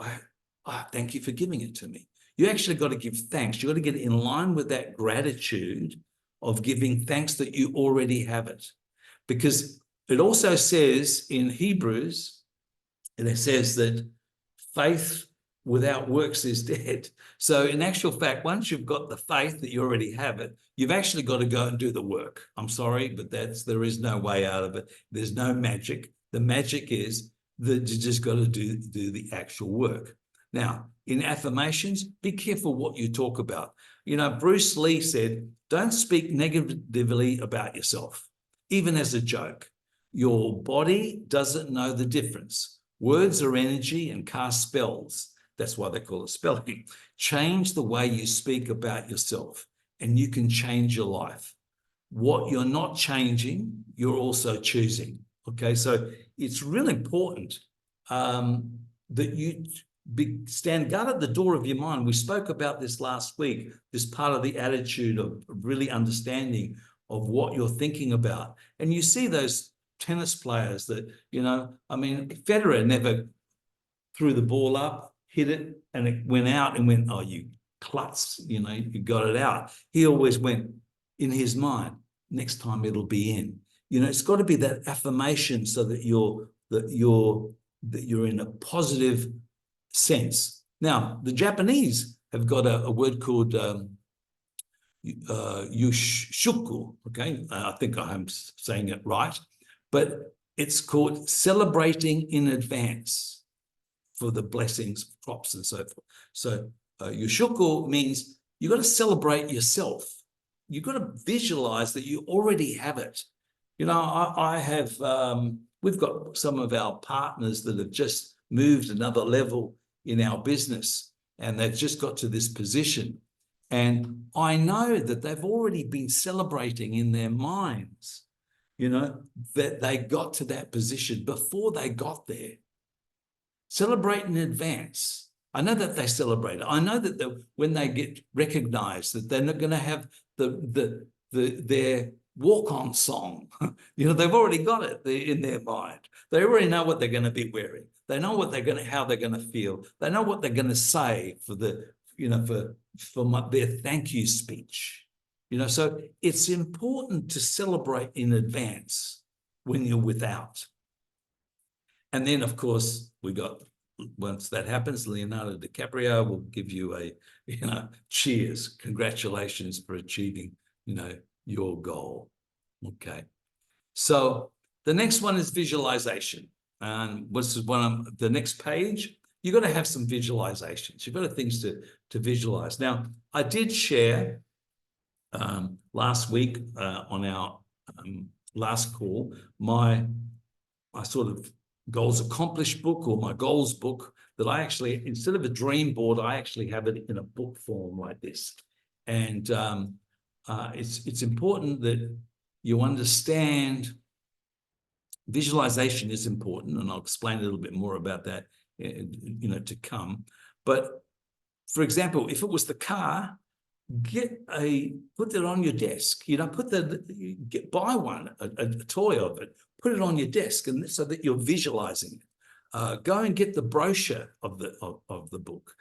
thank you for giving it to me. You actually got to give thanks. You got to get in line with that gratitude of giving thanks that you already have it. Because it also says in Hebrews, and it says that faith without works is dead. So in actual fact, once you've got the faith that you already have it, you've actually got to go and do the work. I'm sorry, but there is no way out of it. There's no magic. The magic is that you just got to do the actual work. Now, in affirmations, be careful what you talk about. You know, Bruce Lee said, don't speak negatively about yourself, even as a joke. Your body doesn't know the difference. Words are energy and cast spells. That's why they call it spelling. Change the way you speak about yourself, and you can change your life. What you're not changing, you're also choosing. Okay, so it's really important that you stand guard at the door of your mind. We spoke about this last week, this part of the attitude of really understanding of what you're thinking about. And you see those tennis players that, you know, I mean, Federer never threw the ball up, hit it, and it went out and went, oh, you klutz, you know, you got it out. He always went in his mind, next time it'll be in. You know, it's got to be that affirmation so that you're in a positive sense. Now, the Japanese have got a word called yushuku, okay? I think I'm saying it right, but it's called celebrating in advance for the blessings, crops, and so forth. So yushuku means you've got to celebrate yourself. You've got to visualize that you already have it. You know, I have, we've got some of our partners that have just moved another level in our business, and they've just got to this position. And I know that they've already been celebrating in their minds, you know, that they got to that position before they got there. Celebrate in advance. I know that they celebrate. I know that when they get recognized, that they're not going to have their walk-on song. You know, they've already got it in their mind. They already know what they're going to be wearing. They know what how they're going to feel. They know what they're going to say for their thank you speech. You know, so it's important to celebrate in advance when you're without. And then, of course, once that happens, Leonardo DiCaprio will give you a, you know, cheers, congratulations for achieving, you know, your goal. Okay. So the next one is visualization. And what's the next page? You've got to have some visualizations. You've got things to visualize. Now, I did share last week on our last call, my sort of goals accomplished book, or my goals book, that I actually, instead of a dream board, I actually have it in a book form like this. And it's important that you understand visualization is important, and I'll explain a little bit more about that, you know, to come. But for example, if it was the car, put it on your desk, you know, buy one, a toy of it, put it on your desk, and so that you're visualizing it. Go and get the brochure of the book.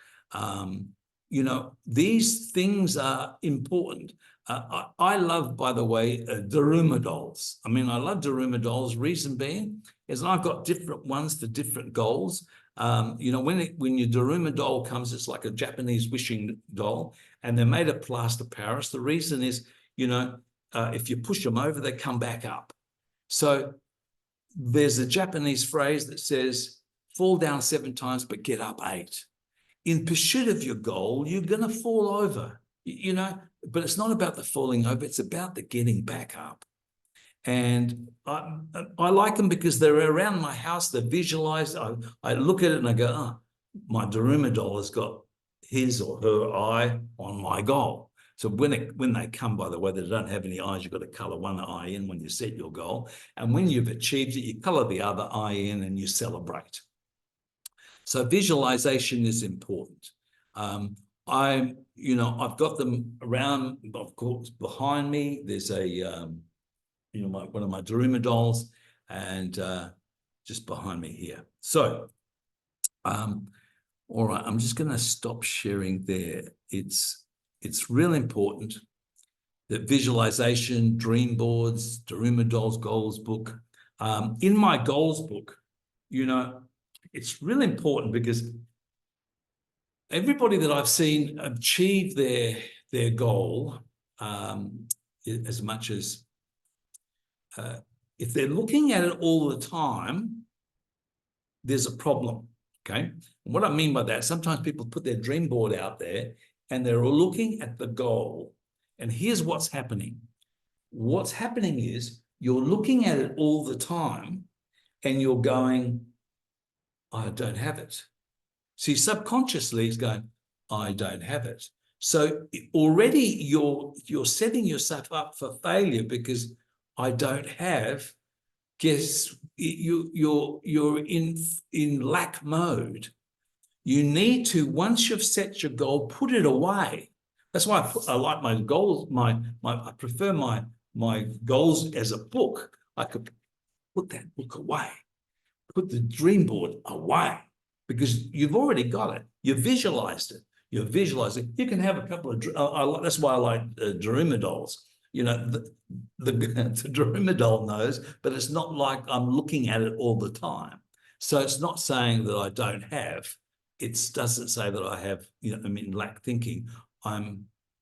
these things are important. I love, by the way, Daruma dolls. I mean, I love Daruma dolls. Reason being is I've got different ones for different goals. When your Daruma doll comes, it's like a Japanese wishing doll, and they're made of plaster Paris. The reason is, if you push them over, they come back up. So there's a Japanese phrase that says, fall down 7 times, but get up 8. In pursuit of your goal, you're going to fall over, but it's not about the falling over. It's about the getting back up. And I like them because they're around my house. They're visualized. I look at it and I go, oh, my Daruma doll has got his or her eye on my goal. So when they come, by the way, they don't have any eyes. You've got to color one eye in when you set your goal. And when you've achieved it, you color the other eye in and you celebrate. So visualization is important. I've got them around, of course, behind me. There's one of my Daruma dolls, and just behind me here. So, all right, I'm just going to stop sharing there. It's real important that visualization, dream boards, Daruma dolls, goals book. In my goals book, it's really important because everybody that I've seen achieve their goal, as much as if they're looking at it all the time, there's a problem, okay? And what I mean by that, sometimes people put their dream board out there and they're looking at the goal. And here's what's happening. What's happening is you're looking at it all the time and you're going, I don't have it. See, subconsciously it's going, I don't have it. So already you're setting yourself up for failure because I don't have. Guess you're in lack mode. You need to, once you've set your goal, put it away. That's why I like my goals. I prefer my goals as a book. I could put that book away. Put the dream board away because you've already got it. You visualized it. You visualize it. You can have a couple of, that's why I like Daruma dolls. The Daruma doll knows, but it's not like I'm looking at it all the time. So it's not saying that I don't have. It doesn't say that I have, lack thinking. I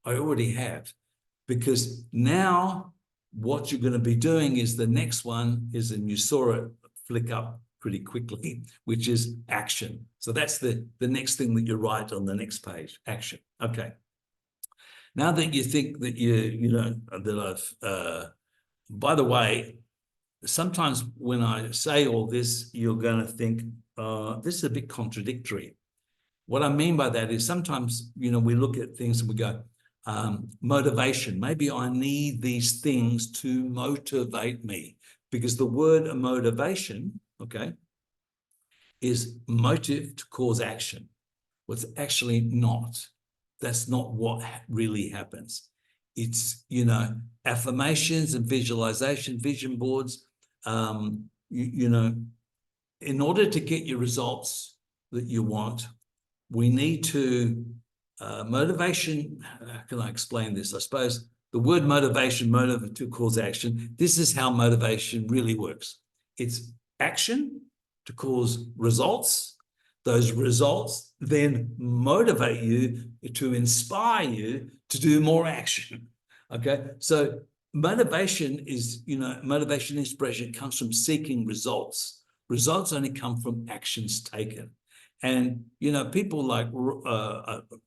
already have, because now what you're going to be doing is the next one is, and you saw it flick up pretty quickly, which is action. So that's the next thing that you write on the next page, action. Okay. Now that you think that by the way, sometimes when I say all this, you're going to think, this is a bit contradictory. What I mean by that is sometimes, we look at things and we go, motivation. Maybe I need these things to motivate me, because the word motivation, okay, is motive to cause action. Well, it's actually not. That's not what really happens. It's, affirmations and visualization, vision boards, in order to get your results that you want, we need to, motivation, how can I explain this? I suppose the word motivation, motive to cause action, this is how motivation really works. It's action to cause results. Those results then motivate you, to inspire you to do more action. Okay, so motivation is, motivation, inspiration comes from seeking results. Results only come from actions taken. And, people like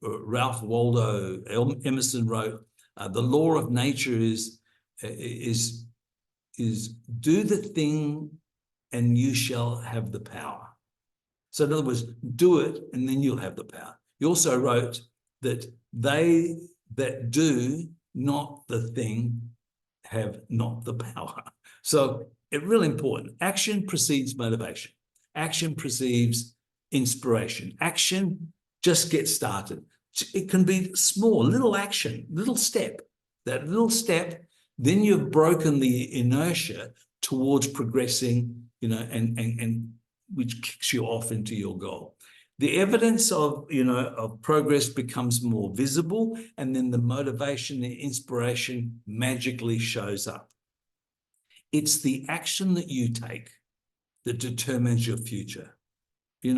Ralph Waldo Emerson wrote, the law of nature is do the thing and you shall have the power. So in other words, do it and then you'll have the power. He also wrote that they that do not the thing have not the power. So it's really important. Action precedes motivation. Action precedes inspiration. Action just gets started. It can be small, little action, little step. That little step, then you've broken the inertia towards progressing, and which kicks you off into your goal. the evidence of, of progress becomes more visible, and then the motivation and inspiration magically shows up. It's the action that you take that determines your future. You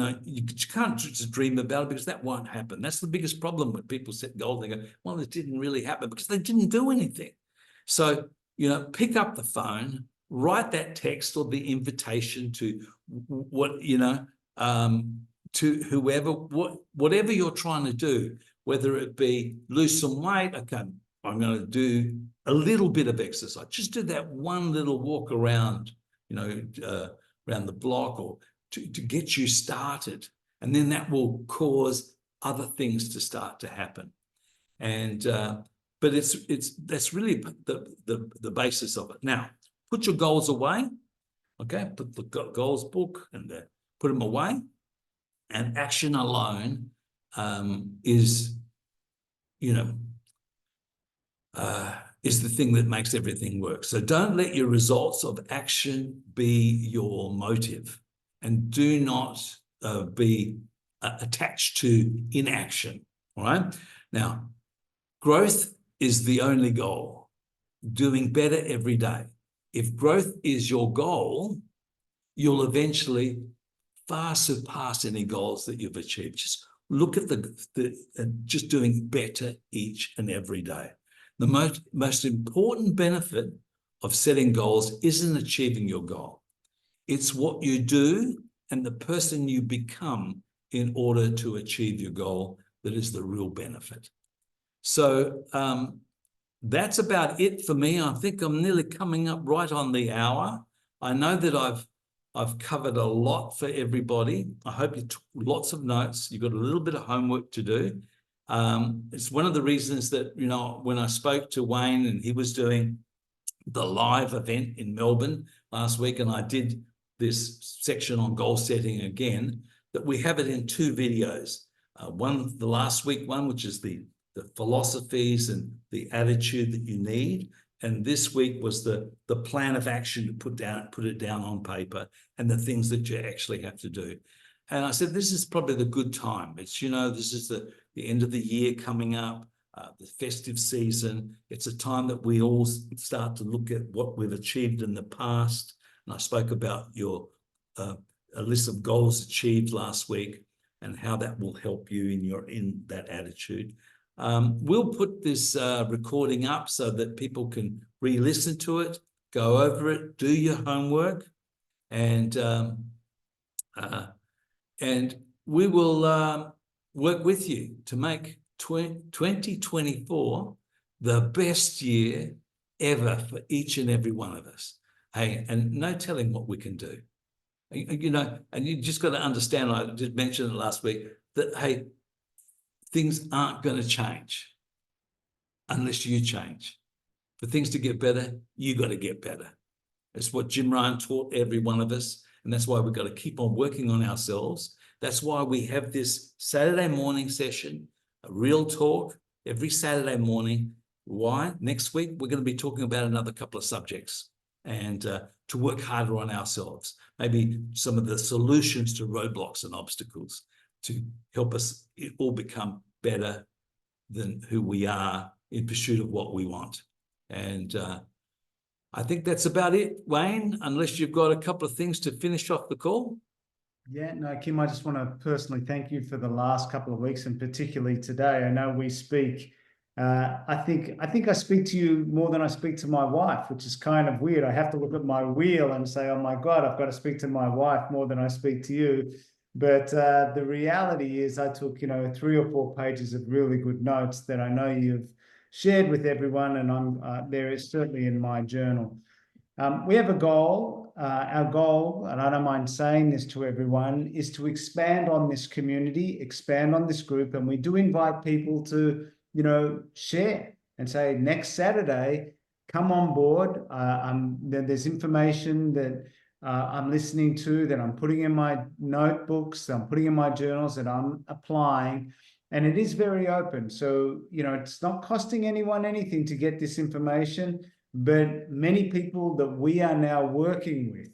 can't just dream about it, because that won't happen. That's the biggest problem when people set goals. They go, well, it didn't really happen, because they didn't do anything. So, pick up the phone, write that text or the invitation to to whoever, whatever you're trying to do, whether it be lose some weight. Okay, I'm going to do a little bit of exercise. Just do that one little walk around, around the block, or to get you started. And then that will cause other things to start to happen. And but that's really the basis of it. Now, put your goals away. Okay, put the goals book and put them away. And action alone is the thing that makes everything work. So don't let your results of action be your motive, and do not be attached to inaction. All right. Now, growth is the only goal. Doing better every day. If growth is your goal, you'll eventually far surpass any goals that you've achieved. Just look at just doing better each and every day. The most important benefit of setting goals isn't achieving your goal. It's what you do and the person you become in order to achieve your goal that is the real benefit. So that's about it for me. I think I'm nearly coming up right on the hour. I know that I've covered a lot for everybody. I hope you took lots of notes. You've got a little bit of homework to do. It's one of the reasons that, when I spoke to Wayne and he was doing the live event in Melbourne last week, and I did this section on goal setting again, that we have it in 2 videos. One, the last week one, which is the philosophies and the attitude that you need. And this week was the plan of action to put it down on paper, and the things that you actually have to do. And I said, this is probably the good time. It's, this is the end of the year coming up, the festive season. It's a time that we all start to look at what we've achieved in the past. And I spoke about a list of goals achieved last week and how that will help you in that attitude. We'll put this recording up so that people can re-listen to it, go over it, do your homework, and we will work with you to make 2024 the best year ever for each and every one of us. Hey, and no telling what we can do. And you just got to understand, I just mentioned it last week, that, hey, things aren't going to change unless you change. For things to get better, you got to get better. It's what Jim Ryan taught every one of us, and that's why we've got to keep on working on ourselves. That's why we have this Saturday morning session, a real talk, every Saturday morning. Why? Next week, we're going to be talking about another couple of subjects, and to work harder on ourselves. Maybe some of the solutions to roadblocks and obstacles to help us all become better than who we are in pursuit of what we want. And I think that's about it, Wayne, unless you've got a couple of things to finish off the call. Yeah, no, Kim, I just want to personally thank you for the last couple of weeks, and particularly today. I know we speak, I think I speak to you more than I speak to my wife, which is kind of weird. I have to look at my wheel and say, oh my God, I've got to speak to my wife more than I speak to you. But the reality is I took, 3 or 4 pages of really good notes that I know you've shared with everyone, and there is certainly in my journal. We have a goal. Our goal, and I don't mind saying this to everyone, is to expand on this community, expand on this group. And we do invite people to, share and say, next Saturday, come on board. There's information that I'm listening to, that I'm putting in my notebooks, I'm putting in my journals, that I'm applying. And it is very open. So, it's not costing anyone anything to get this information. But many people that we are now working with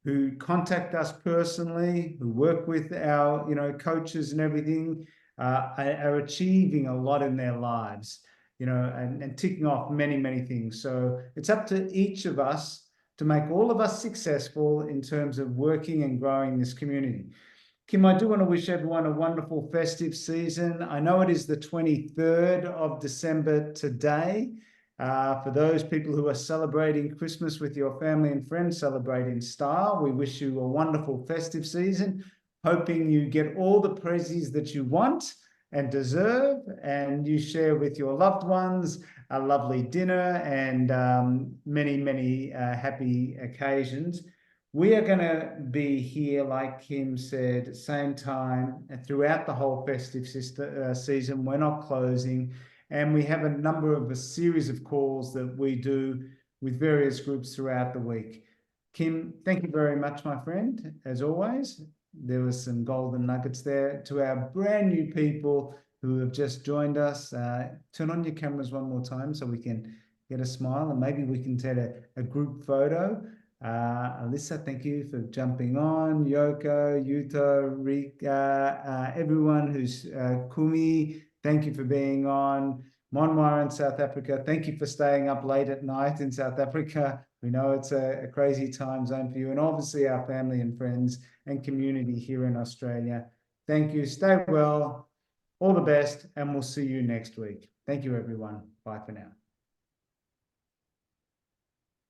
who contact us personally, who work with our, coaches and everything, are achieving a lot in their lives, and ticking off many, many things. So it's up to each of us to make all of us successful in terms of working and growing this community. Kim, I do want to wish everyone a wonderful festive season. I know it is the 23rd of December today. For those people who are celebrating Christmas with your family and friends, celebrate in style. We wish you a wonderful festive season, hoping you get all the presents that you want and deserve, and you share with your loved ones a lovely dinner and many, many happy occasions. We are going to be here, like Kim said, same time throughout the whole festive season. We're not closing. And we have a series of calls that we do with various groups throughout the week. Kim, thank you very much, my friend. As always, there was some golden nuggets there. To our brand new people who have just joined us, turn on your cameras one more time so we can get a smile, and maybe we can take a group photo. Alyssa, thank you for jumping on. Yoko, Yuto, Rika, everyone who's Kumi, thank you for being on. Monmar in South Africa, thank you for staying up late at night in South Africa. We know it's a crazy time zone for you, and obviously our family and friends and community here in Australia. Thank you. Stay well. All the best, and we'll see you next week. Thank you, everyone. Bye for now.